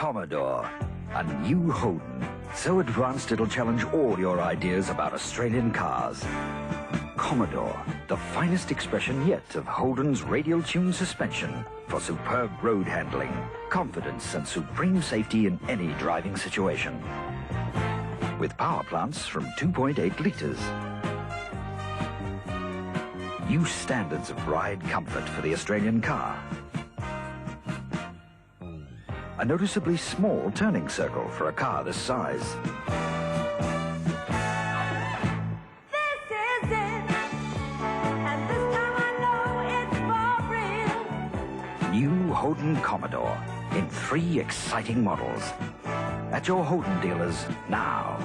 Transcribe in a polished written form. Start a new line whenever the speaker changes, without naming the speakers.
Commodore, a new Holden, so advanced it'll challenge all your ideas about Australian cars. Commodore, the finest expression yet of Holden's radial tune suspension for superb road handling, confidence and supreme safety in any driving situation. With power plants from 2.8 litres. New standards of ride comfort for the Australian car. A noticeably small turning circle for a car this size.
This is it, and this time I know it's for real.
New Holden Commodore in 3 exciting models. At your Holden dealers now.